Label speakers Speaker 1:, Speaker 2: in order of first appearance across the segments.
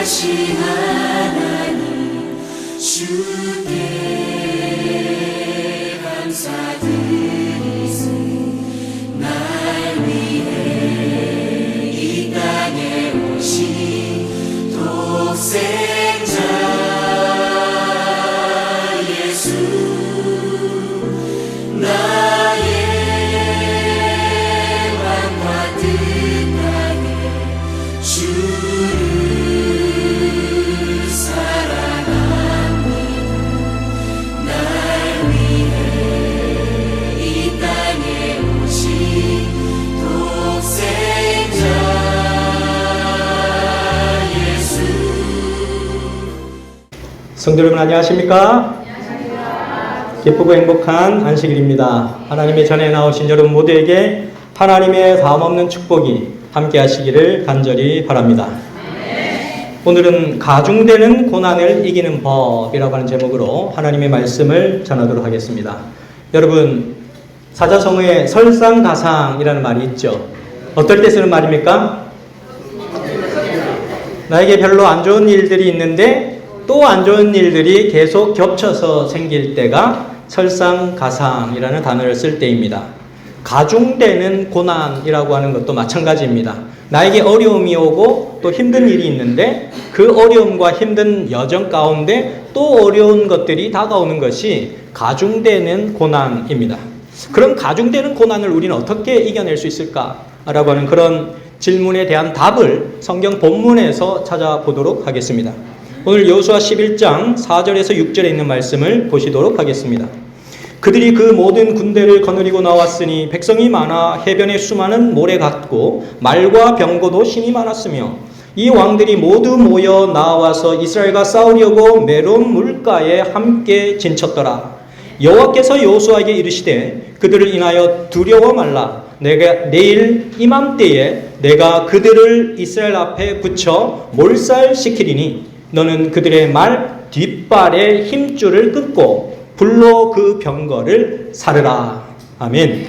Speaker 1: 전능하신 하나님 주께 감사드리세. 날 위해 이 땅에 오신 독생자 예수, 나의 왕과 뜻하게 주를 사랑합니다. 날 위해 이 땅에 오신 독생자 예수.
Speaker 2: 성도 여러분 안녕하십니까? 기쁘고 행복한 안식일입니다. 하나님의 전에 나오신 여러분 모두에게 하나님의 다함없는 축복이 함께 하시기를 간절히 바랍니다. 오늘은 가중되는 고난을 이기는 법이라고 하는 제목으로 하나님의 말씀을 전하도록 하겠습니다. 여러분, 사자성어에 설상가상이라는 말이 있죠. 어떨 때 쓰는 말입니까? 나에게 별로 안 좋은 일들이 있는데 또 안 좋은 일들이 계속 겹쳐서 생길 때가 설상가상이라는 단어를 쓸 때입니다. 가중되는 고난이라고 하는 것도 마찬가지입니다. 나에게 어려움이 오고 또 힘든 일이 있는데 그 어려움과 힘든 여정 가운데 또 어려운 것들이 다가오는 것이 가중되는 고난입니다. 그럼 가중되는 고난을 우리는 어떻게 이겨낼 수 있을까라고 하는 그런 질문에 대한 답을 성경 본문에서 찾아보도록 하겠습니다. 오늘 여호수아 11장 4절에서 6절에 있는 말씀을 보시도록 하겠습니다. 그들이 그 모든 군대를 거느리고 나왔으니 백성이 많아 해변에 수많은 모래 같고 말과 병거도 신이 많았으며 이 왕들이 모두 모여 나와서 이스라엘과 싸우려고 메론 물가에 함께 진쳤더라. 여호와께서 여호수아에게 이르시되 그들을 인하여 두려워 말라. 내가 내일 이맘때에 내가 그들을 이스라엘 앞에 붙여 몰살시키리니 너는 그들의 말 뒷발에 힘줄을 끊고 불로 그 병거를 사르라. 아멘.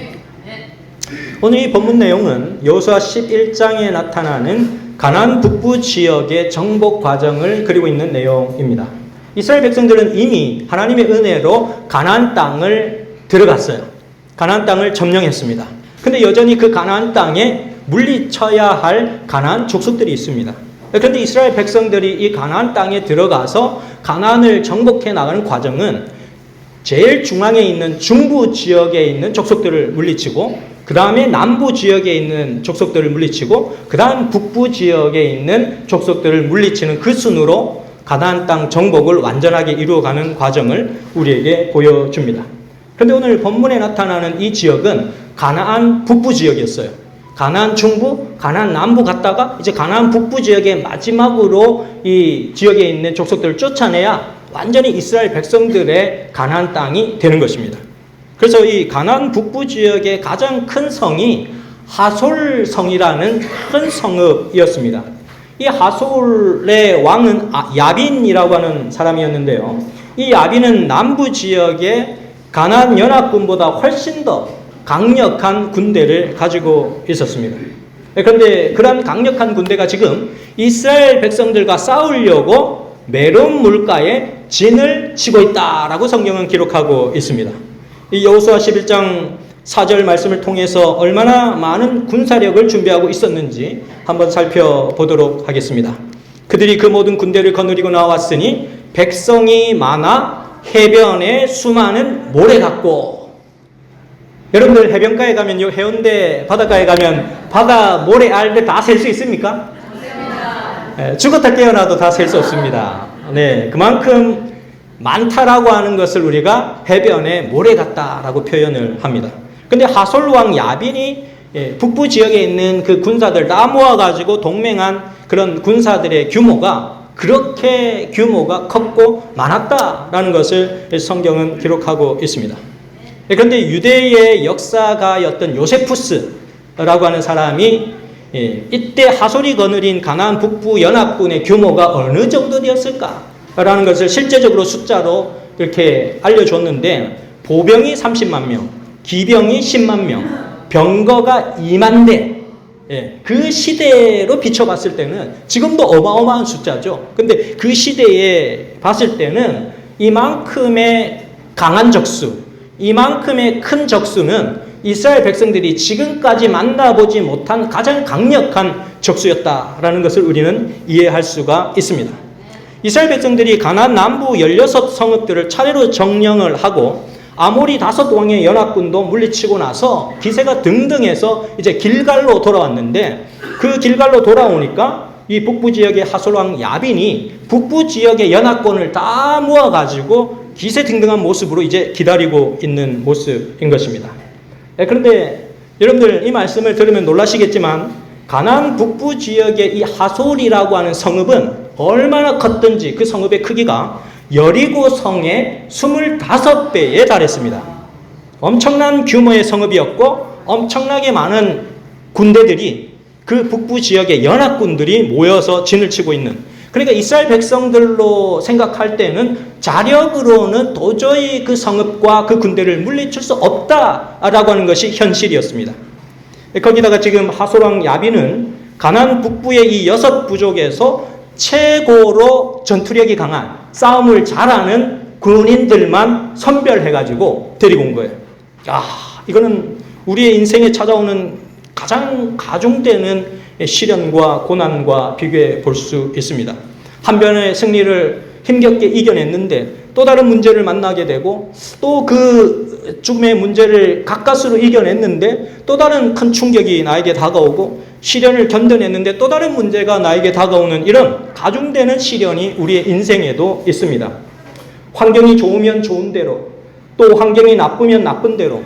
Speaker 2: 오늘 이 본문 내용은 여호수아 11장에 나타나는 가나안 북부 지역의 정복 과정을 그리고 있는 내용입니다. 이스라엘 백성들은 이미 하나님의 은혜로 가나안 땅을 들어갔어요. 가나안 땅을 점령했습니다. 근데 여전히 그 가나안 땅에 물리쳐야 할 가나안 족속들이 있습니다. 그런데 이스라엘 백성들이 이 가나안 땅에 들어가서 가나안을 정복해 나가는 과정은 제일 중앙에 있는 중부 지역에 있는 족속들을 물리치고 그 다음에 남부 지역에 있는 족속들을 물리치고 그 다음 북부 지역에 있는 족속들을 물리치는 그 순으로 가나안 땅 정복을 완전하게 이루어가는 과정을 우리에게 보여줍니다. 그런데 오늘 본문에 나타나는 이 지역은 가나안 북부 지역이었어요. 가나안 중부, 가나안 남부 갔다가 이제 가나안 북부 지역의 마지막으로 이 지역에 있는 족속들을 쫓아내야 완전히 이스라엘 백성들의 가나안 땅이 되는 것입니다. 그래서 이 가나안 북부 지역의 가장 큰 성이 하솔성이라는 큰 성읍이었습니다. 이 하솔의 왕은 야빈이라고 하는 사람이었는데요. 이 야빈은 남부 지역의 가나안 연합군보다 훨씬 더 강력한 군대를 가지고 있었습니다. 그런데 그런 강력한 군대가 지금 이스라엘 백성들과 싸우려고 메론 물가에 진을 치고 있다라고 성경은 기록하고 있습니다. 이 여호수아 11장 4절 말씀을 통해서 얼마나 많은 군사력을 준비하고 있었는지 한번 살펴보도록 하겠습니다. 그들이 그 모든 군대를 거느리고 나왔으니 백성이 많아 해변에 수많은 모래 같고. 여러분들 해변가에 가면요, 해운대 바닷가에 가면 바다 모래 알들 다 셀 수 있습니까? 죽었다 깨어나도 다 셀 수 없습니다. 네, 그만큼 많다라고 하는 것을 우리가 해변에 모래 같다라고 표현을 합니다. 근데 하솔왕 야빈이 북부 지역에 있는 그 군사들 다 모아가지고 동맹한 그런 군사들의 규모가 그렇게 규모가 컸고 많았다라는 것을 성경은 기록하고 있습니다. 그런데 유대의 역사가였던 요세푸스라고 하는 사람이 이때 하솔이 거느린 가나안 북부 연합군의 규모가 어느 정도 되었을까라는 것을 실제적으로 숫자로 이렇게 알려줬는데 보병이 30만 명, 기병이 10만 명, 병거가 2만 대, 그 시대로 비춰봤을 때는 지금도 어마어마한 숫자죠. 근데 그 시대에 봤을 때는 이만큼의 강한 적수, 이만큼의 큰 적수는 이스라엘 백성들이 지금까지 만나보지 못한 가장 강력한 적수였다라는 것을 우리는 이해할 수가 있습니다. 이스라엘 백성들이 가나안 남부 16성읍들을 차례로 정령을 하고 아모리 5왕의 연합군도 물리치고 나서 기세가 등등해서 이제 길갈로 돌아왔는데, 그 길갈로 돌아오니까 이 북부 지역의 하솔왕 야빈이 북부 지역의 연합군을 다 모아가지고 기세 등등한 모습으로 이제 기다리고 있는 모습인 것입니다. 그런데 여러분들 이 말씀을 들으면 놀라시겠지만 가나안 북부 지역의 이 하솔이라고 하는 성읍은 얼마나 컸던지 그 성읍의 크기가 여리고 성의 25배에 달했습니다. 엄청난 규모의 성읍이었고 엄청나게 많은 군대들이 그 북부 지역의 연합군들이 모여서 진을 치고 있는, 그러니까 이스라엘 백성들로 생각할 때는 자력으로는 도저히 그 성읍과 그 군대를 물리칠 수 없다라고 하는 것이 현실이었습니다. 거기다가 지금 하솔왕 야빈은 가나안 북부의 이 6부족에서 최고로 전투력이 강한, 싸움을 잘하는 군인들만 선별해가지고 데리고 온 거예요. 이거는 우리의 인생에 찾아오는 가장 가중되는 시련과 고난과 비교해 볼 수 있습니다. 한 번의 승리를 힘겹게 이겨냈는데 또 다른 문제를 만나게 되고, 또 그 죽음의 문제를 가까스로 이겨냈는데 또 다른 큰 충격이 나에게 다가오고, 시련을 견뎌냈는데 또 다른 문제가 나에게 다가오는 이런 가중되는 시련이 우리의 인생에도 있습니다. 환경이 좋으면 좋은 대로, 또 환경이 나쁘면 나쁜 대로,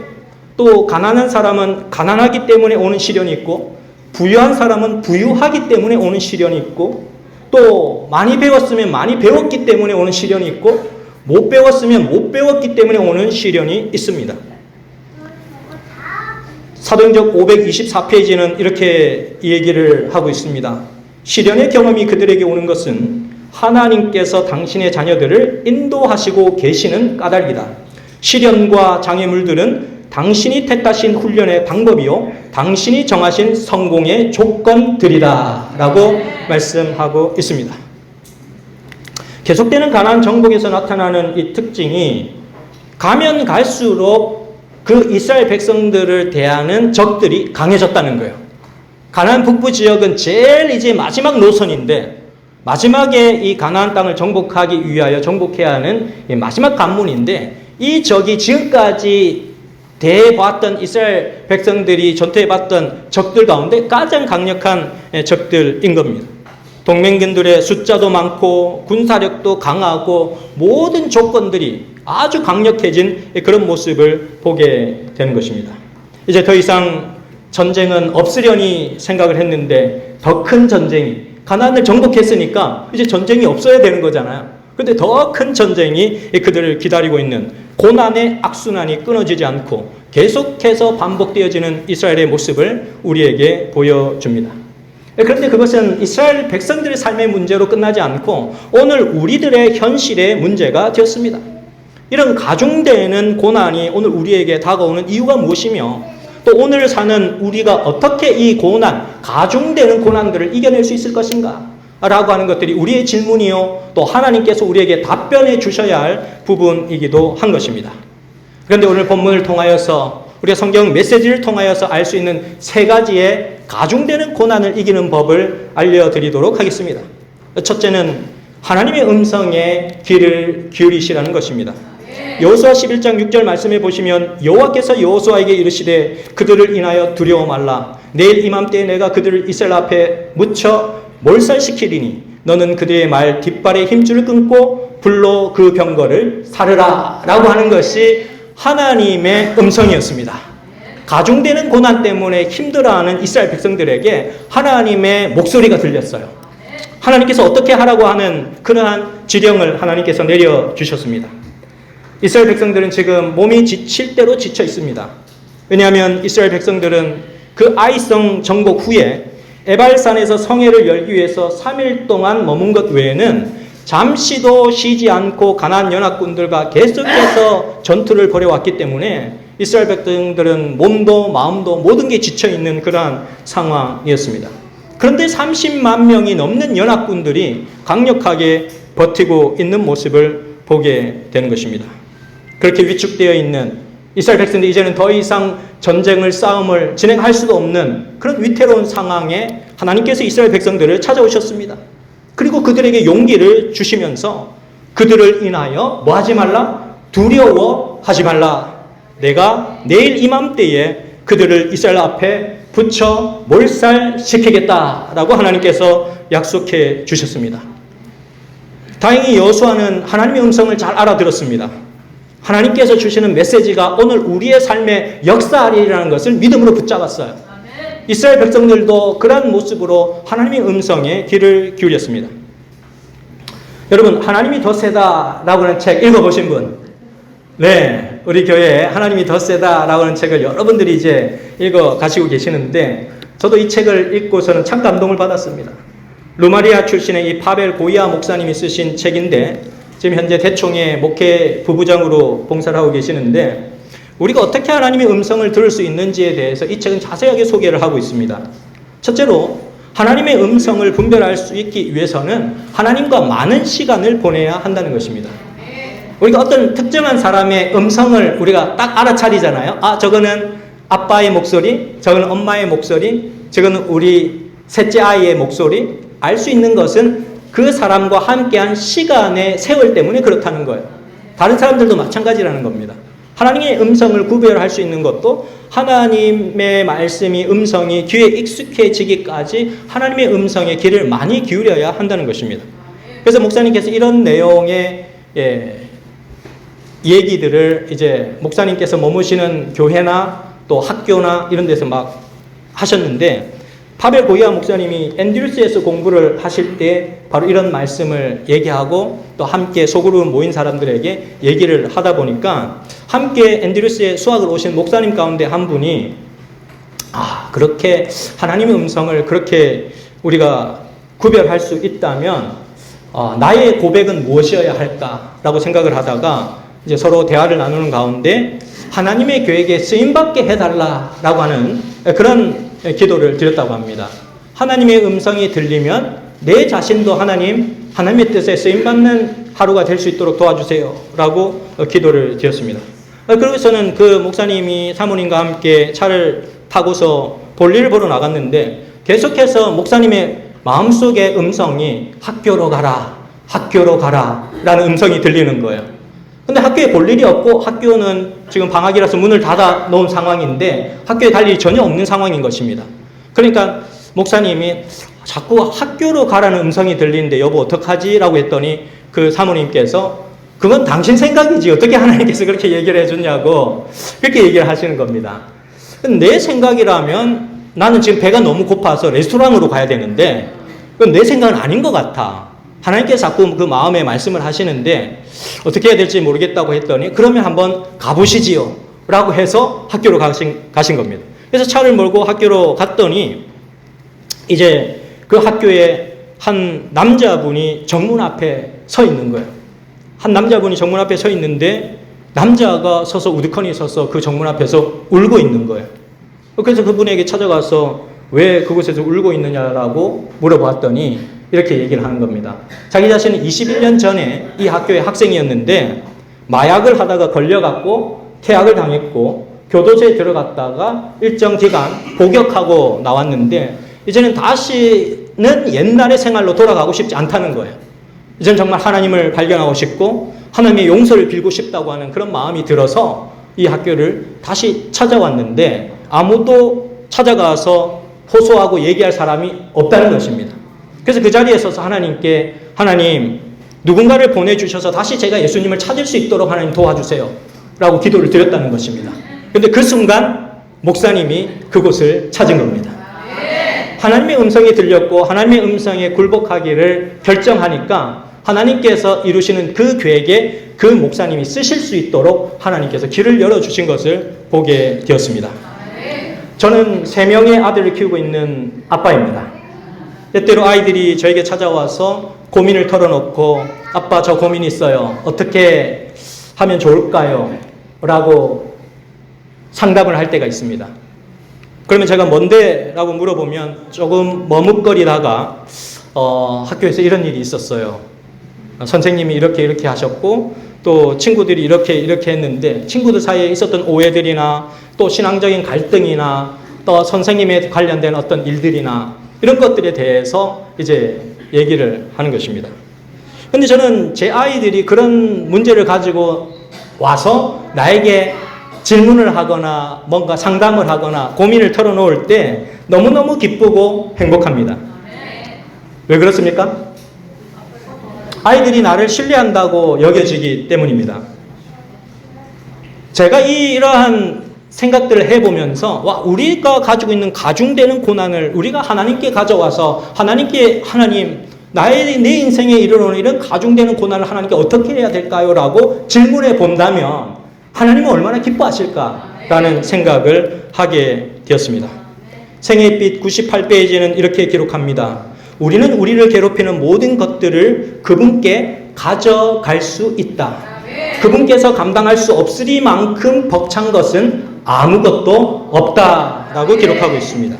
Speaker 2: 또 가난한 사람은 가난하기 때문에 오는 시련이 있고, 부유한 사람은 부유하기 때문에 오는 시련이 있고, 또 많이 배웠으면 많이 배웠기 때문에 오는 시련이 있고, 못 배웠으면 못 배웠기 때문에 오는 시련이 있습니다. 사도행전 524페이지는 이렇게 얘기를 하고 있습니다. 시련의 경험이 그들에게 오는 것은 하나님께서 당신의 자녀들을 인도하시고 계시는 까닭이다. 시련과 장애물들은 당신이 택하신 훈련의 방법이요, 당신이 정하신 성공의 조건들이다 라고 말씀하고 있습니다. 계속되는 가나안 정복에서 나타나는 이 특징이 가면 갈수록 그 이스라엘 백성들을 대하는 적들이 강해졌다는 거예요. 가나안 북부 지역은 제일 이제 마지막 노선인데, 마지막에 이 가나안 땅을 정복하기 위하여 정복해야 하는 마지막 관문인데, 이 적이 지금까지 대해봤던 이스라엘 백성들이 전투해봤던 적들 가운데 가장 강력한 적들인 겁니다. 동맹군들의 숫자도 많고 군사력도 강하고 모든 조건들이 아주 강력해진 그런 모습을 보게 되는 것입니다. 이제 더 이상 전쟁은 없으려니 생각을 했는데 더 큰 전쟁이, 가나안을 정복했으니까 이제 전쟁이 없어야 되는 거잖아요. 그런데 더 큰 전쟁이 그들을 기다리고 있는, 고난의 악순환이 끊어지지 않고 계속해서 반복되어지는 이스라엘의 모습을 우리에게 보여줍니다. 그런데 그것은 이스라엘 백성들의 삶의 문제로 끝나지 않고 오늘 우리들의 현실의 문제가 되었습니다. 이런 가중되는 고난이 오늘 우리에게 다가오는 이유가 무엇이며, 또 오늘 사는 우리가 어떻게 이 고난, 가중되는 고난들을 이겨낼 수 있을 것인가 라고 하는 것들이 우리의 질문이요, 또 하나님께서 우리에게 답변해 주셔야 할 부분이기도 한 것입니다. 그런데 오늘 본문을 통하여서, 우리가 성경 메시지를 통하여서 알 수 있는 3가지의 가중되는 고난을 이기는 법을 알려드리도록 하겠습니다. 첫째는 하나님의 음성에 귀를 기울이시라는 것입니다. 여호수아 11장 6절 말씀에 보시면, 여호와께서 여호수아에게 이르시되 그들을 인하여 두려워 말라. 내일 이맘때에 내가 그들을 이스라엘 앞에 묻혀 몰살시키리니 너는 그들의 말 뒷발의 힘줄을 끊고 불로 그 병거를 사르라 라고 하는 것이 하나님의 음성이었습니다. 가중되는 고난 때문에 힘들어하는 이스라엘 백성들에게 하나님의 목소리가 들렸어요. 하나님께서 어떻게 하라고 하는 그러한 지령을 하나님께서 내려주셨습니다. 이스라엘 백성들은 지금 몸이 지칠 대로 지쳐 있습니다. 왜냐하면 이스라엘 백성들은 그 아이성 정복 후에 에발산에서 성회를 열기 위해서 3일 동안 머문 것 외에는 잠시도 쉬지 않고 가나안 연합군들과 계속해서 전투를 벌여왔기 때문에 이스라엘 백성들은 몸도 마음도 모든 게 지쳐있는 그러한 상황이었습니다. 그런데 30만 명이 넘는 연합군들이 강력하게 버티고 있는 모습을 보게 되는 것입니다. 그렇게 위축되어 있는 이스라엘 백성들이 이제는 더 이상 싸움을 진행할 수도 없는 그런 위태로운 상황에 하나님께서 이스라엘 백성들을 찾아오셨습니다. 그리고 그들에게 용기를 주시면서 그들을 인하여 뭐 하지 말라? 두려워하지 말라. 내가 내일 이맘때에 그들을 이스라엘 앞에 붙여 몰살시키겠다라고 하나님께서 약속해 주셨습니다. 다행히 여호수아는 하나님의 음성을 잘 알아들었습니다. 하나님께서 주시는 메시지가 오늘 우리의 삶에 역사하리라는 것을 믿음으로 붙잡았어요. 이스라엘 백성들도 그런 모습으로 하나님의 음성에 귀를 기울였습니다. 여러분, 하나님이 더 세다라고 하는 책 읽어보신 분? 네, 우리 교회에 하나님이 더 세다라고 하는 책을 여러분들이 이제 읽어 가시고 계시는데, 저도 이 책을 읽고서는 참 감동을 받았습니다. 루마리아 출신의 이 파벨 고이아 목사님이 쓰신 책인데, 지금 현재 대총회 목회 부부장으로 봉사를 하고 계시는데, 우리가 어떻게 하나님의 음성을 들을 수 있는지에 대해서 이 책은 자세하게 소개를 하고 있습니다. 첫째로 하나님의 음성을 분별할 수 있기 위해서는 하나님과 많은 시간을 보내야 한다는 것입니다. 우리가 어떤 특정한 사람의 음성을 우리가 딱 알아차리잖아요. 아, 저거는 아빠의 목소리, 저거는 엄마의 목소리, 저거는 우리 셋째 아이의 목소리. 알 수 있는 것은 그 사람과 함께한 시간의 세월 때문에 그렇다는 거예요. 다른 사람들도 마찬가지라는 겁니다. 하나님의 음성을 구별할 수 있는 것도 하나님의 말씀이 음성이 귀에 익숙해지기까지 하나님의 음성에 귀를 많이 기울여야 한다는 것입니다. 그래서 목사님께서 이런 내용의 얘기들을 이제 목사님께서 머무시는 교회나 또 학교나 이런 데서 막 하셨는데, 파벨 고이아 목사님이 앤드루스에서 공부를 하실 때 바로 이런 말씀을 얘기하고 또 함께 소그룹 모인 사람들에게 얘기를 하다 보니까 함께 앤드루스에 수학을 오신 목사님 가운데 한 분이 그렇게 하나님의 음성을 그렇게 우리가 구별할 수 있다면 나의 고백은 무엇이어야 할까라고 생각을 하다가 이제 서로 대화를 나누는 가운데 하나님의 교회에 쓰임받게 해달라라고 하는 그런 기도를 드렸다고 합니다. 하나님의 음성이 들리면 내 자신도 하나님의 뜻에 쓰임받는 하루가 될 수 있도록 도와주세요 라고 기도를 드렸습니다. 그러고서는 그 목사님이 사모님과 함께 차를 타고서 볼일을 보러 나갔는데 계속해서 목사님의 마음속의 음성이 학교로 가라 라는 음성이 들리는 거예요. 근데 학교에 볼 일이 없고 학교는 지금 방학이라서 문을 닫아 놓은 상황인데 학교에 갈 일이 전혀 없는 상황인 것입니다. 그러니까 목사님이 자꾸 학교로 가라는 음성이 들리는데 여보 어떡하지? 라고 했더니 그 사모님께서 그건 당신 생각이지 어떻게 하나님께서 그렇게 얘기를 해줬냐고 그렇게 얘기를 하시는 겁니다. 내 생각이라면 나는 지금 배가 너무 고파서 레스토랑으로 가야 되는데 그건 내 생각은 아닌 것 같아. 하나님께서 자꾸 그 마음에 말씀을 하시는데 어떻게 해야 될지 모르겠다고 했더니 그러면 한번 가보시지요 라고 해서 학교로 가신 겁니다. 그래서 차를 몰고 학교로 갔더니 이제 그 학교에 한 남자분이 정문 앞에 서 있는 거예요. 한 남자분이 정문 앞에 서 있는데 남자가 서서 우두커니 서서 그 정문 앞에서 울고 있는 거예요. 그래서 그분에게 찾아가서 왜 그곳에서 울고 있느냐라고 물어봤더니 이렇게 얘기를 하는 겁니다. 자기 자신은 21년 전에 이 학교의 학생이었는데 마약을 하다가 걸려갖고 퇴학을 당했고 교도소에 들어갔다가 일정 기간 복역하고 나왔는데 이제는 다시는 옛날의 생활로 돌아가고 싶지 않다는 거예요. 이제는 정말 하나님을 발견하고 싶고 하나님의 용서를 빌고 싶다고 하는 그런 마음이 들어서 이 학교를 다시 찾아왔는데 아무도 찾아가서 호소하고 얘기할 사람이 없다는 것입니다. 그래서 그 자리에 서서 하나님께 하나님 누군가를 보내주셔서 다시 제가 예수님을 찾을 수 있도록 하나님 도와주세요 라고 기도를 드렸다는 것입니다. 그런데 그 순간 목사님이 그곳을 찾은 겁니다. 하나님의 음성이 들렸고 하나님의 음성에 굴복하기를 결정하니까 하나님께서 이루시는 그 계획에 그 목사님이 쓰실 수 있도록 하나님께서 길을 열어주신 것을 보게 되었습니다. 저는 3명의 아들을 키우고 있는 아빠입니다. 때때로 아이들이 저에게 찾아와서 고민을 털어놓고 아빠 저 고민 있어요. 어떻게 하면 좋을까요? 라고 상담을 할 때가 있습니다. 그러면 제가 뭔데? 라고 물어보면 조금 머뭇거리다가 학교에서 이런 일이 있었어요. 선생님이 이렇게 하셨고 또 친구들이 이렇게 했는데 친구들 사이에 있었던 오해들이나 또 신앙적인 갈등이나 또 선생님에 관련된 어떤 일들이나 이런 것들에 대해서 이제 얘기를 하는 것입니다. 근데 저는 제 아이들이 그런 문제를 가지고 와서 나에게 질문을 하거나 뭔가 상담을 하거나 고민을 털어놓을 때 너무너무 기쁘고 행복합니다. 왜 그렇습니까? 아이들이 나를 신뢰한다고 여겨지기 때문입니다. 제가 이러한 생각들을 해보면서 우리가 가지고 있는 가중되는 고난을 우리가 하나님께 가져와서 하나님 내 인생에 이르러오는 이런 가중되는 고난을 하나님께 어떻게 해야 될까요? 라고 질문해 본다면 하나님은 얼마나 기뻐하실까라는 생각을 하게 되었습니다. 생애빛 98페이지는 이렇게 기록합니다. 우리는 우리를 괴롭히는 모든 것들을 그분께 가져갈 수 있다. 그분께서 감당할 수 없으리만큼 벅찬 것은 아무것도 없다라고 기록하고 있습니다.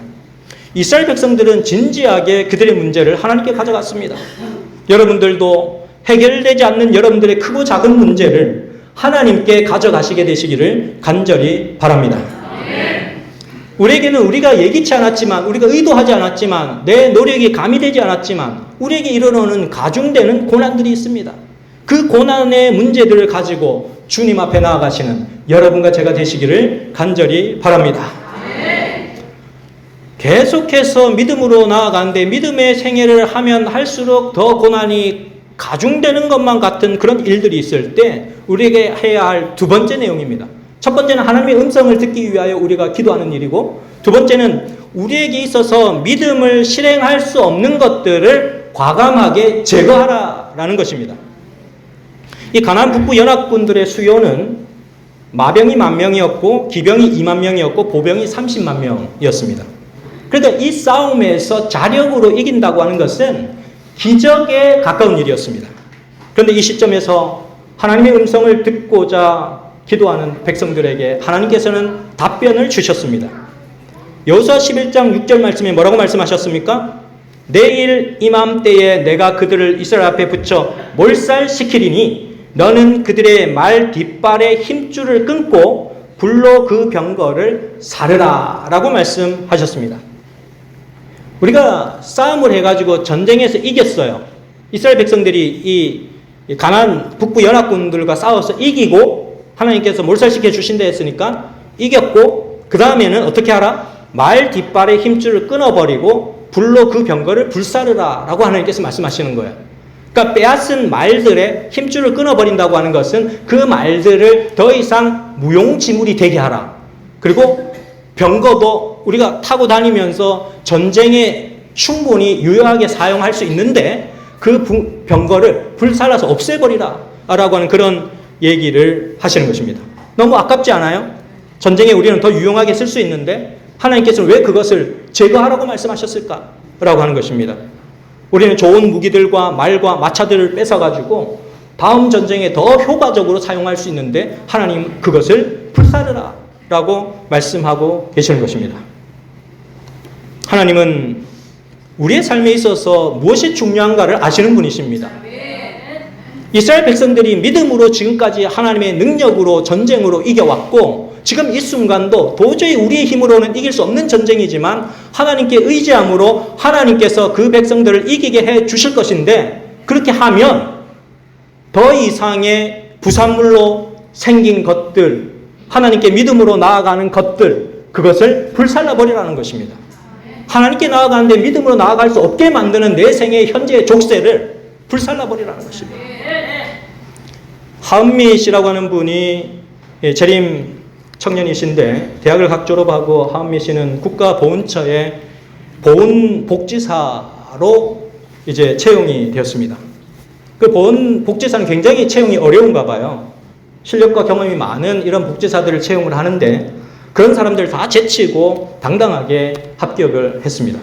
Speaker 2: 이스라엘 백성들은 진지하게 그들의 문제를 하나님께 가져갔습니다. 여러분들도 해결되지 않는 여러분들의 크고 작은 문제를 하나님께 가져가시게 되시기를 간절히 바랍니다. 우리에게는 우리가 예기치 않았지만, 우리가 의도하지 않았지만, 내 노력이 가미되지 않았지만 우리에게 일어나는 가중되는 고난들이 있습니다. 그 고난의 문제들을 가지고 주님 앞에 나아가시는 여러분과 제가 되시기를 간절히 바랍니다. 계속해서 믿음으로 나아가는데 믿음의 생애를 하면 할수록 더 고난이 가중되는 것만 같은 그런 일들이 있을 때 우리에게 해야 할 두 번째 내용입니다. 첫 번째는 하나님의 음성을 듣기 위하여 우리가 기도하는 일이고, 두 번째는 우리에게 있어서 믿음을 실행할 수 없는 것들을 과감하게 제거하라라는 것입니다. 이 가나안 북부 연합군들의 수요는 마병이 10,000명이었고 기병이 20,000명이었고 보병이 30만 명이었습니다. 그러니까 이 싸움에서 자력으로 이긴다고 하는 것은 기적에 가까운 일이었습니다. 그런데 이 시점에서 하나님의 음성을 듣고자 기도하는 백성들에게 하나님께서는 답변을 주셨습니다. 여호수아 11장 6절 말씀에 뭐라고 말씀하셨습니까? 내일 이맘때에 내가 그들을 이스라엘 앞에 붙여 몰살시키리니 너는 그들의 말 뒷발의 힘줄을 끊고 불로 그 병거를 사르라 라고 말씀하셨습니다. 우리가 싸움을 해가지고 전쟁에서 이겼어요. 이스라엘 백성들이 이 가나안 북부 연합군들과 싸워서 이기고 하나님께서 몰살시켜 주신다 했으니까 이겼고, 그 다음에는 어떻게 하라? 말 뒷발의 힘줄을 끊어버리고 불로 그 병거를 불사르라 라고 하나님께서 말씀하시는 거예요. 그러니까 빼앗은 말들의 힘줄을 끊어버린다고 하는 것은 그 말들을 더 이상 무용지물이 되게 하라. 그리고 병거도 우리가 타고 다니면서 전쟁에 충분히 유용하게 사용할 수 있는데 그 병거를 불살라서 없애버리라 라고 하는 그런 얘기를 하시는 것입니다. 너무 아깝지 않아요? 전쟁에 우리는 더 유용하게 쓸 수 있는데 하나님께서는 왜 그것을 제거하라고 말씀하셨을까? 라고 하는 것입니다. 우리는 좋은 무기들과 말과 마차들을 뺏어가지고 다음 전쟁에 더 효과적으로 사용할 수 있는데 하나님 그것을 불사르라 라고 말씀하고 계시는 것입니다. 하나님은 우리의 삶에 있어서 무엇이 중요한가를 아시는 분이십니다. 이스라엘 백성들이 믿음으로 지금까지 하나님의 능력으로 전쟁으로 이겨왔고, 지금 이 순간도 도저히 우리의 힘으로는 이길 수 없는 전쟁이지만 하나님께 의지함으로 하나님께서 그 백성들을 이기게 해 주실 것인데, 그렇게 하면 더 이상의 부산물로 생긴 것들, 하나님께 믿음으로 나아가는 것들, 그것을 불살라버리라는 것입니다. 하나님께 나아가는데 믿음으로 나아갈 수 없게 만드는 내 생의 현재의 족쇄를 불살라버리라는 것입니다. 하은미 씨라고 하는 분이 재림 청년이신데 대학을 각 졸업하고 하은미 씨는 국가보훈처의 보훈복지사로 이제 채용이 되었습니다. 그 보훈복지사는 굉장히 채용이 어려운가 봐요. 실력과 경험이 많은 이런 복지사들을 채용을 하는데 그런 사람들 다 제치고 당당하게 합격을 했습니다.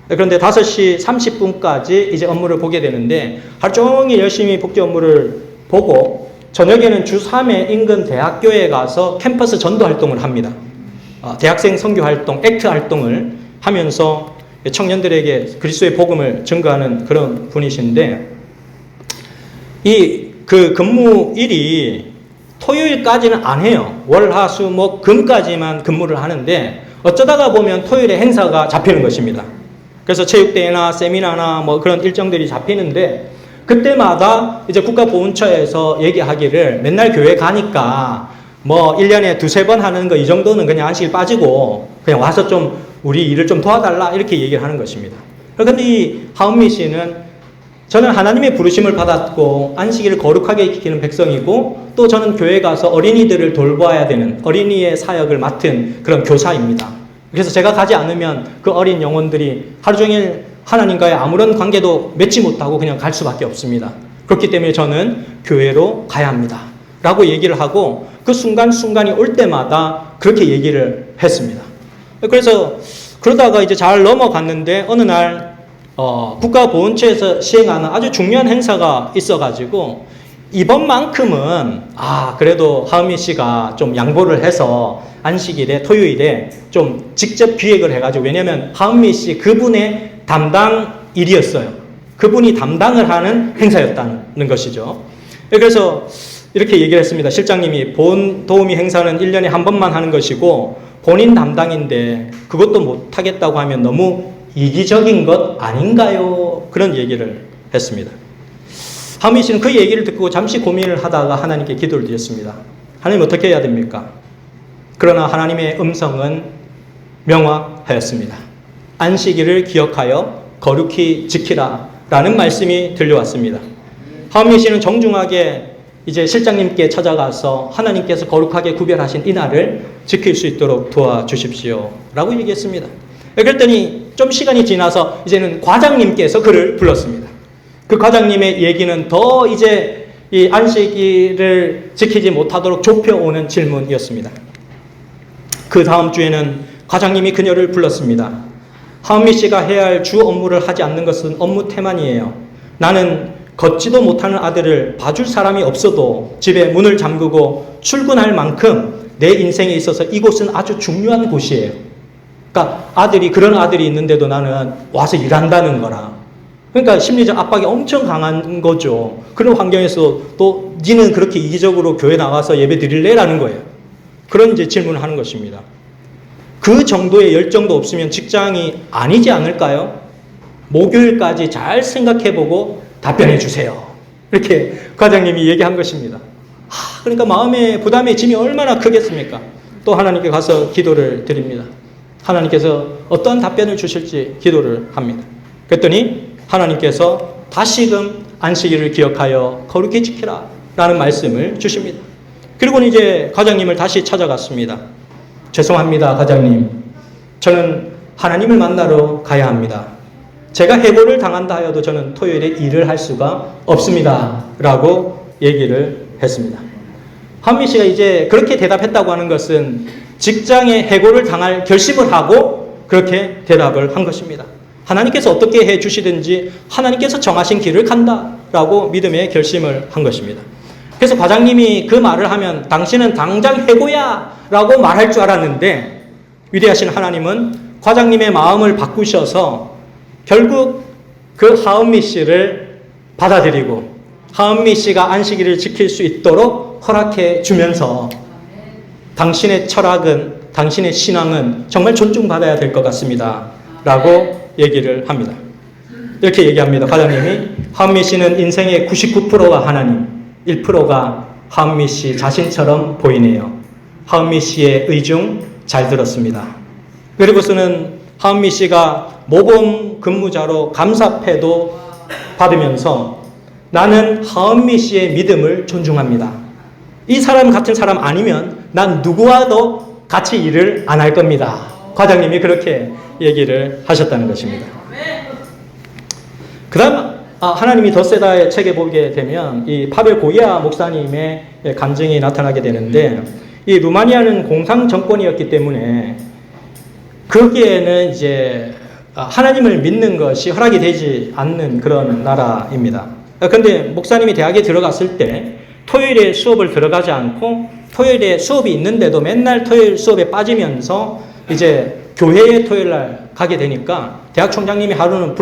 Speaker 2: 그런데 5시 30분까지 이제 업무를 보게 되는데 하루 종일 열심히 복지 업무를 보고 저녁에는 주 3회 인근 대학교에 가서 캠퍼스 전도 활동을 합니다. 대학생 선교 활동, 액트 활동을 하면서 청년들에게 그리스도의 복음을 증거하는 그런 분이신데, 그 근무일이 토요일까지는 안 해요. 월, 화, 수, 목, 금까지만 근무를 하는데, 어쩌다가 보면 토요일에 행사가 잡히는 것입니다. 그래서 체육대회나 세미나나 뭐 그런 일정들이 잡히는데, 그때마다 이제 국가보훈처에서 얘기하기를 맨날 교회 가니까 뭐 1년에 두세 번 하는 거 이 정도는 그냥 안식일 빠지고 그냥 와서 좀 우리 일을 좀 도와달라 이렇게 얘기를 하는 것입니다. 그런데 이 하은미 씨는 저는 하나님의 부르심을 받았고 안식일을 거룩하게 지키는 백성이고 또 저는 교회 가서 어린이들을 돌봐야 되는 어린이의 사역을 맡은 그런 교사입니다. 그래서 제가 가지 않으면 그 어린 영혼들이 하루 종일 하나님과의 아무런 관계도 맺지 못하고 그냥 갈 수밖에 없습니다. 그렇기 때문에 저는 교회로 가야 합니다. 라고 얘기를 하고 그 순간순간이 올 때마다 그렇게 얘기를 했습니다. 그래서 그러다가 이제 잘 넘어갔는데 어느 날 국가보훈처에서 시행하는 아주 중요한 행사가 있어가지고 이번만큼은 그래도 하은미 씨가 좀 양보를 해서 안식일에 토요일에 좀 직접 기획을 해가지고, 왜냐면 하은미 씨 그분의 담당 일이었어요. 그분이 담당을 하는 행사였다는 것이죠. 그래서 이렇게 얘기를 했습니다. 실장님이 보훈 도우미 행사는 1년에 한 번만 하는 것이고 본인 담당인데 그것도 못하겠다고 하면 너무 이기적인 것 아닌가요? 그런 얘기를 했습니다. 하은미 씨는 그 얘기를 듣고 잠시 고민을 하다가 하나님께 기도를 드렸습니다. 하나님 어떻게 해야 됩니까? 그러나 하나님의 음성은 명확하였습니다. 안식일을 기억하여 거룩히 지키라 라는 말씀이 들려왔습니다. 하은미 씨는 정중하게 이제 실장님께 찾아가서 하나님께서 거룩하게 구별하신 이 날을 지킬 수 있도록 도와주십시오 라고 얘기했습니다. 그랬더니 좀 시간이 지나서 이제는 과장님께서 그를 불렀습니다. 그 과장님의 얘기는 더 이제 이 안식일을 지키지 못하도록 좁혀오는 질문이었습니다. 그 다음 주에는 과장님이 그녀를 불렀습니다. 하은미 씨가 해야 할 주 업무를 하지 않는 것은 업무 태만이에요. 나는 걷지도 못하는 아들을 봐줄 사람이 없어도 집에 문을 잠그고 출근할 만큼 내 인생에 있어서 이곳은 아주 중요한 곳이에요. 그러니까 그런 아들이 있는데도 나는 와서 일한다는 거라. 그러니까 심리적 압박이 엄청 강한 거죠. 그런 환경에서 또 니는 그렇게 이기적으로 교회 나가서 예배 드릴래? 라는 거예요. 그런 이제 질문을 하는 것입니다. 그 정도의 열정도 없으면 직장이 아니지 않을까요? 목요일까지 잘 생각해보고 답변해 주세요. 이렇게 과장님이 얘기한 것입니다. 그러니까 마음의 부담의 짐이 얼마나 크겠습니까? 또 하나님께 가서 기도를 드립니다. 하나님께서 어떤 답변을 주실지 기도를 합니다. 그랬더니 하나님께서 다시금 안식일을 기억하여 거룩히 지키라 라는 말씀을 주십니다. 그리고는 이제 과장님을 다시 찾아갔습니다. 죄송합니다, 과장님. 저는 하나님을 만나러 가야 합니다. 제가 해고를 당한다 하여도 저는 토요일에 일을 할 수가 없습니다. 라고 얘기를 했습니다. 하은미 씨가 이제 그렇게 대답했다고 하는 것은 직장에 해고를 당할 결심을 하고 그렇게 대답을 한 것입니다. 하나님께서 어떻게 해 주시든지 하나님께서 정하신 길을 간다라고 믿음의 결심을 한 것입니다. 그래서 과장님이 그 말을 하면 당신은 당장 해고야 라고 말할 줄 알았는데 위대하신 하나님은 과장님의 마음을 바꾸셔서 결국 그 하은미 씨를 받아들이고 하은미 씨가 안식일을 지킬 수 있도록 허락해 주면서 당신의 철학은, 당신의 신앙은 정말 존중받아야 될 것 같습니다 라고 얘기를 합니다. 이렇게 얘기합니다. 과장님이 하은미 씨는 인생의 99%가 하나님, 1%가 하은미 씨 자신처럼 보이네요. 하은미 씨의 의중 잘 들었습니다. 그리고서는 하은미 씨가 모범 근무자로 감사패도 받으면서 나는 하은미 씨의 믿음을 존중합니다. 이 사람 같은 사람 아니면 난 누구와도 같이 일을 안 할 겁니다. 과장님이 그렇게 얘기를 하셨다는 것입니다. 그 다음 하나님이 더 세다의 책에 보게 되면 이 파벨 고이아 목사님의 간증이 나타나게 되는데 이 루마니아는 공산 정권이었기 때문에 거기에는 이제 하나님을 믿는 것이 허락이 되지 않는 그런 나라입니다. 그런데 목사님이 대학에 들어갔을 때 토요일에 수업을 들어가지 않고 토요일에 수업이 있는데도 맨날 토요일 수업에 빠지면서 이제 교회에 토요일 날 가게 되니까 대학 총장님이 하루는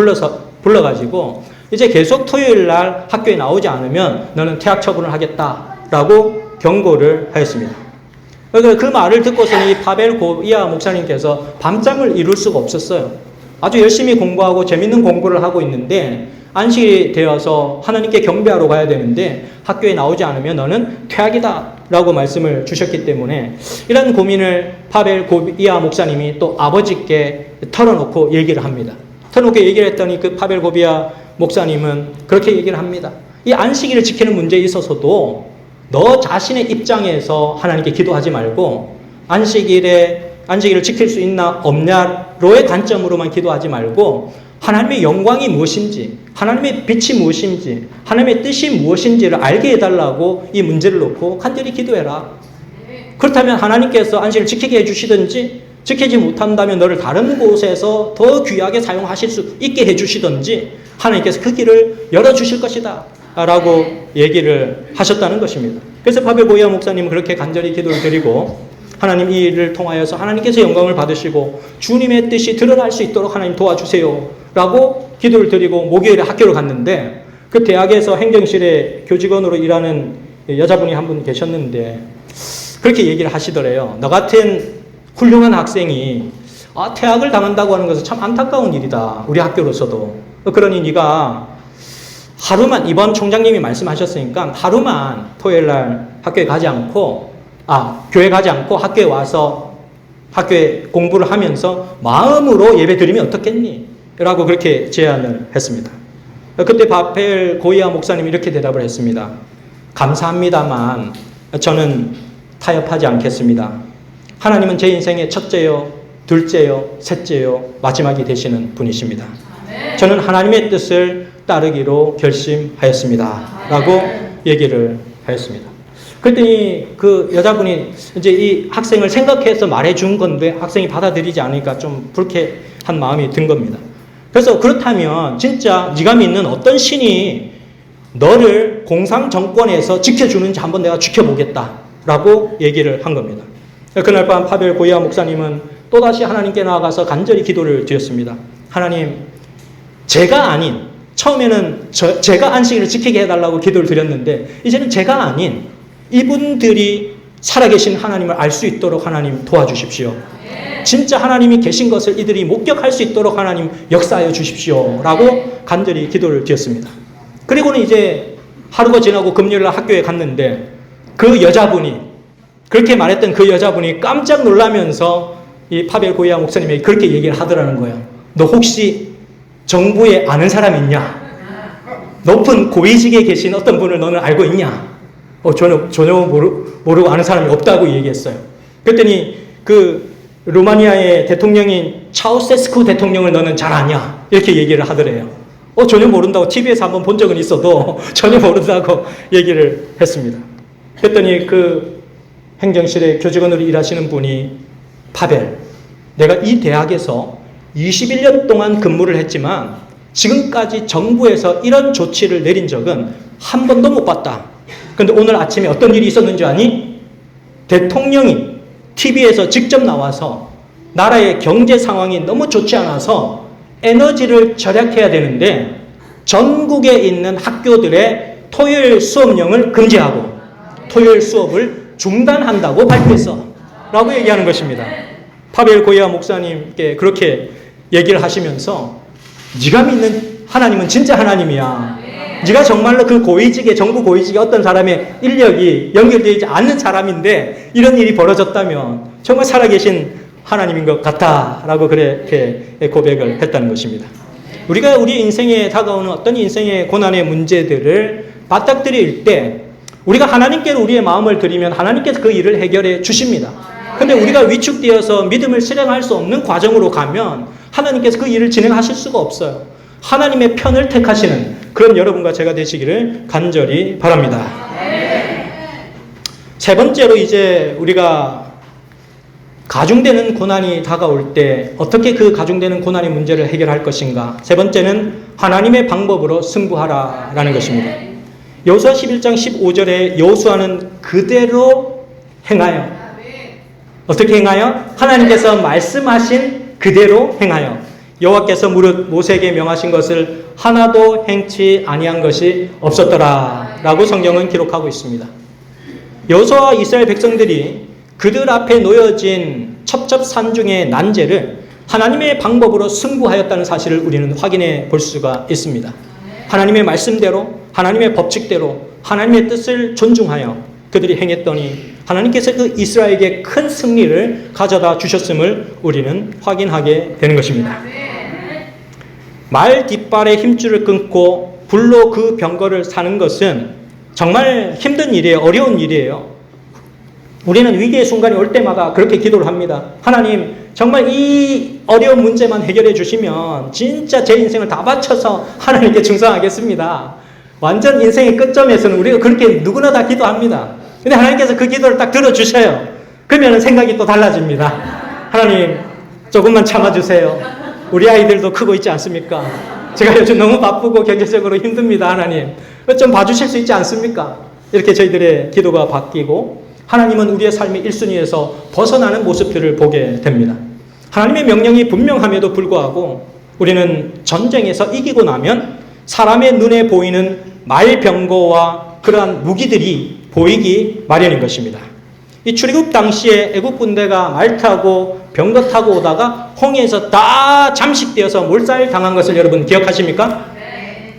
Speaker 2: 불러가지고 이제 계속 토요일 날 학교에 나오지 않으면 너는 퇴학 처분을 하겠다라고 경고를 하였습니다. 그 말을 듣고서는 이 파벨 고이아 목사님께서 밤잠을 이룰 수가 없었어요. 아주 열심히 공부하고 재밌는 공부를 하고 있는데 안식이 되어서 하나님께 경배하러 가야 되는데 학교에 나오지 않으면 너는 퇴학이다 라고 말씀을 주셨기 때문에 이런 고민을 파벨 고이아 목사님이 또 아버지께 털어놓고 얘기를 합니다. 털어놓고 얘기를 했더니 그 파벨 고이아 목사님은 그렇게 얘기를 합니다. 이 안식일을 지키는 문제에 있어서도 너 자신의 입장에서 하나님께 기도하지 말고 안식일을 지킬 수 있나 없냐로의 관점으로만 기도하지 말고 하나님의 영광이 무엇인지, 하나님의 빛이 무엇인지, 하나님의 뜻이 무엇인지를 알게 해달라고 이 문제를 놓고 간절히 기도해라. 그렇다면 하나님께서 안식일을 지키게 해주시든지 지키지 못한다면 너를 다른 곳에서 더 귀하게 사용하실 수 있게 해주시든지 하나님께서 그 길을 열어주실 것이다 라고 얘기를 하셨다는 것입니다. 그래서 파벨 고이아 목사님은 그렇게 간절히 기도를 드리고 하나님 이 일을 통하여서 하나님께서 영광을 받으시고 주님의 뜻이 드러날 수 있도록 하나님 도와주세요 라고 기도를 드리고 목요일에 학교를 갔는데 그 대학에서 행정실에 교직원으로 일하는 여자분이 한 분 계셨는데 그렇게 얘기를 하시더래요. 너 같은 훌륭한 학생이 퇴학을 당한다고 하는 것은 참 안타까운 일이다. 우리 학교로서도. 그러니 네가 하루만, 이번 총장님이 말씀하셨으니까 하루만 토요일 날 학교에 가지 않고 교회 가지 않고 학교에 와서 학교에 공부를 하면서 마음으로 예배 드리면 어떻겠니? 라고 그렇게 제안을 했습니다. 그때 파벨 고이아 목사님이 이렇게 대답을 했습니다. 감사합니다만 저는 타협하지 않겠습니다. 하나님은 제 인생의 첫째요, 둘째요, 셋째요, 마지막이 되시는 분이십니다. 저는 하나님의 뜻을 따르기로 결심하였습니다. 라고 얘기를 하였습니다. 그랬더니 그 여자분이 이제 이 학생을 생각해서 말해준 건데 학생이 받아들이지 않으니까 좀 불쾌한 마음이 든 겁니다. 그래서 그렇다면 진짜 네가 믿는 어떤 신이 너를 공상 정권에서 지켜주는지 한번 내가 지켜보겠다라고 얘기를 한 겁니다. 그날 밤 파벨 고이아 목사님은 또다시 하나님께 나아가서 간절히 기도를 드렸습니다. 하나님, 제가 아닌, 처음에는 제가 안식일을 지키게 해달라고 기도를 드렸는데 이제는 제가 아닌 이분들이 살아계신 하나님을 알 수 있도록 하나님 도와주십시오. 진짜 하나님이 계신 것을 이들이 목격할 수 있도록 하나님 역사하여 주십시오. 라고 간절히 기도를 드렸습니다. 그리고는 이제 하루가 지나고 금요일날 학교에 갔는데 그 여자분이, 그렇게 말했던 그 여자분이 깜짝 놀라면서 이 파벨 고이아 목사님에게 그렇게 얘기를 하더라는 거예요. 너 혹시 정부에 아는 사람 있냐? 높은 고위직에 계신 어떤 분을 너는 알고 있냐? 전혀 모르고 아는 사람이 없다고 얘기했어요. 그랬더니 그 루마니아의 대통령인 차우세스쿠 대통령을 너는 잘 아냐? 이렇게 얘기를 하더래요. 전혀 모른다고 TV에서 한번 본 적은 있어도 전혀 모른다고 얘기를 했습니다. 그랬더니 그 행정실에 교직원으로 일하시는 분이 파벨, 내가 이 대학에서 21년 동안 근무를 했지만 지금까지 정부에서 이런 조치를 내린 적은 한 번도 못 봤다. 그런데 오늘 아침에 어떤 일이 있었는지 아니? 대통령이 TV에서 직접 나와서 나라의 경제 상황이 너무 좋지 않아서 에너지를 절약해야 되는데 전국에 있는 학교들의 토요일 수업령을 금지하고 토요일 수업을 중단한다고 발표했어 라고 얘기하는 것입니다. 파벨 고이아 목사님께 그렇게 얘기를 하시면서 네가 믿는 하나님은 진짜 하나님이야. 네가 정말로 그 고위직에, 정부 고위직에 어떤 사람의 인력이 연결되지 않는 사람인데 이런 일이 벌어졌다면 정말 살아계신 하나님인 것 같다 라고 그렇게 고백을 했다는 것입니다. 우리가 우리 인생에 다가오는 어떤 인생의 고난의 문제들을 맞닥뜨릴 때 우리가 하나님께로 우리의 마음을 드리면 하나님께서 그 일을 해결해 주십니다. 그런데 우리가 위축되어서 믿음을 실행할 수 없는 과정으로 가면 하나님께서 그 일을 진행하실 수가 없어요. 하나님의 편을 택하시는 그런 여러분과 제가 되시기를 간절히 바랍니다. 세 번째로 이제 우리가 가중되는 고난이 다가올 때 어떻게 그 가중되는 고난의 문제를 해결할 것인가. 세 번째는 하나님의 방법으로 승부하라라는 것입니다. 여호수아 11장 15절에 여호수아는 그대로 행하여. 어떻게 행하여? 하나님께서 말씀하신 그대로 행하여. 여호와께서 무릇 모세에게 명하신 것을 하나도 행치 아니한 것이 없었더라라고 성경은 기록하고 있습니다. 여호수아와 이스라엘 백성들이 그들 앞에 놓여진 첩첩산중의 난제를 하나님의 방법으로 승부하였다는 사실을 우리는 확인해 볼 수가 있습니다. 하나님의 말씀대로, 하나님의 법칙대로, 하나님의 뜻을 존중하여 그들이 행했더니 하나님께서 그 이스라엘에게 큰 승리를 가져다 주셨음을 우리는 확인하게 되는 것입니다. 말 뒷발의 힘줄을 끊고 불로 그 병거를 사는 것은 정말 힘든 일이에요. 어려운 일이에요. 우리는 위기의 순간이 올 때마다 그렇게 기도를 합니다. 하나님, 정말 이 어려운 문제만 해결해 주시면 진짜 제 인생을 다 바쳐서 하나님께 충성하겠습니다. 완전 인생의 끝점에서는 우리가 그렇게 누구나 다 기도합니다. 근데 하나님께서 그 기도를 딱 들어주셔요. 그러면 생각이 또 달라집니다. 하나님, 조금만 참아주세요. 우리 아이들도 크고 있지 않습니까? 제가 요즘 너무 바쁘고 경제적으로 힘듭니다. 하나님, 좀 봐주실 수 있지 않습니까? 이렇게 저희들의 기도가 바뀌고 하나님은 우리의 삶의 1순위에서 벗어나는 모습들을 보게 됩니다. 하나님의 명령이 분명함에도 불구하고 우리는 전쟁에서 이기고 나면 사람의 눈에 보이는 말병거와 그러한 무기들이 보이기 마련인 것입니다. 이 출애굽 당시에 애굽 군대가 말 타고 병거 타고 오다가 홍해에서 다 잠식되어서 몰살 당한 것을 여러분 기억하십니까? 네.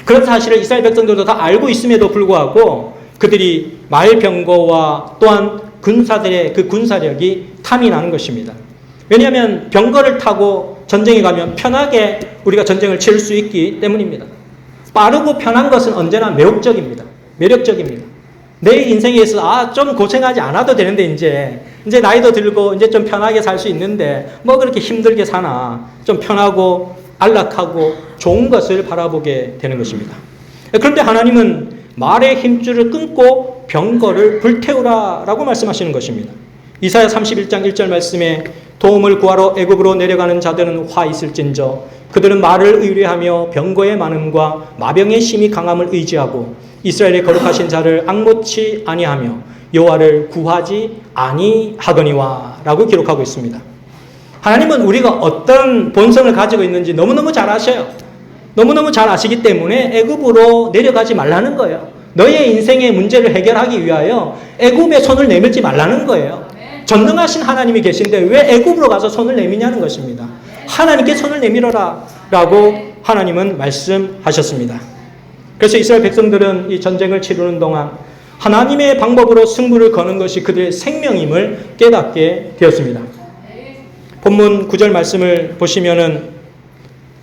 Speaker 2: 그런 사실을 이스라엘 백성들도 다 알고 있음에도 불구하고 그들이 말병거와 또한 군사들의 그 군사력이 탐이 나는 것입니다. 왜냐하면 병거를 타고 전쟁에 가면 편하게 우리가 전쟁을 치를 수 있기 때문입니다. 빠르고 편한 것은 언제나 매력적입니다. 내 인생에 있어서 좀 고생하지 않아도 되는데 이제 나이도 들고 이제 좀 편하게 살 수 있는데 뭐 그렇게 힘들게 사나, 좀 편하고 안락하고 좋은 것을 바라보게 되는 것입니다. 그런데 하나님은 말의 힘줄을 끊고 병거를 불태우라라고 말씀하시는 것입니다. 이사야 31장 1절 말씀에 도움을 구하러 애굽으로 내려가는 자들은 화 있을진저 그들은 말을 의뢰하며 병거의 많음과 마병의 심이 강함을 의지하고 이스라엘의 거룩하신 자를 앙모치 아니하며 여호와를 구하지 아니하거니와 라고 기록하고 있습니다. 하나님은 우리가 어떤 본성을 가지고 있는지 너무너무 잘 아셔요. 너무너무 잘 아시기 때문에 애굽으로 내려가지 말라는 거예요. 너의 인생의 문제를 해결하기 위하여 애굽에 손을 내밀지 말라는 거예요. 전능하신 하나님이 계신데 왜 애굽으로 가서 손을 내미냐는 것입니다. 하나님께 손을 내밀어라 라고 하나님은 말씀하셨습니다. 그래서 이스라엘 백성들은 이 전쟁을 치르는 동안 하나님의 방법으로 승부를 거는 것이 그들의 생명임을 깨닫게 되었습니다. 본문 9절 말씀을 보시면은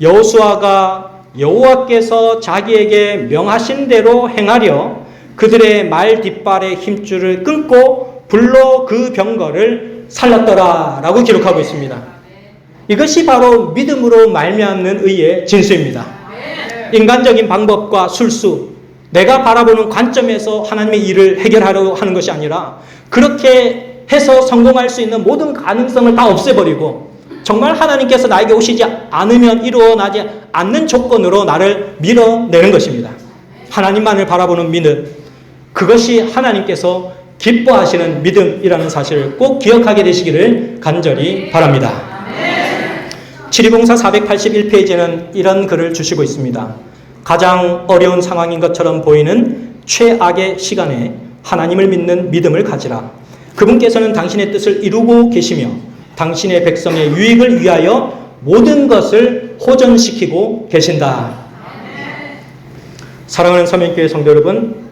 Speaker 2: 여호수아가 여호와께서 자기에게 명하신 대로 행하려 그들의 말 뒷발의 힘줄을 끊고 불로 그 병거를 살랐더라 라고 기록하고 있습니다. 이것이 바로 믿음으로 말미암는 의의 진수입니다. 인간적인 방법과 술수, 내가 바라보는 관점에서 하나님의 일을 해결하려 하는 것이 아니라 그렇게 해서 성공할 수 있는 모든 가능성을 다 없애버리고 정말 하나님께서 나에게 오시지 않으면 이루어나지 않는 조건으로 나를 밀어내는 것입니다. 하나님만을 바라보는 믿음, 그것이 하나님께서 기뻐하시는 믿음이라는 사실을 꼭 기억하게 되시기를 간절히 바랍니다. 7204 481페이지에는 이런 글을 주시고 있습니다. 가장 어려운 상황인 것처럼 보이는 최악의 시간에 하나님을 믿는 믿음을 가지라. 그분께서는 당신의 뜻을 이루고 계시며 당신의 백성의 유익을 위하여 모든 것을 호전시키고 계신다. 사랑하는 서명교회 성도 여러분,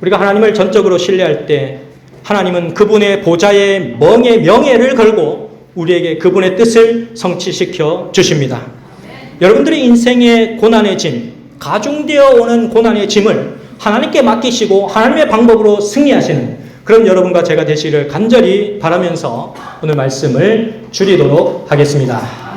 Speaker 2: 우리가 하나님을 전적으로 신뢰할 때 하나님은 그분의 보좌의 명예를 걸고 우리에게 그분의 뜻을 성취시켜 주십니다. 여러분들의 인생의 고난의 짐, 가중되어 오는 고난의 짐을 하나님께 맡기시고 하나님의 방법으로 승리하시는 그런 여러분과 제가 되시기를 간절히 바라면서 오늘 말씀을 줄이도록 하겠습니다.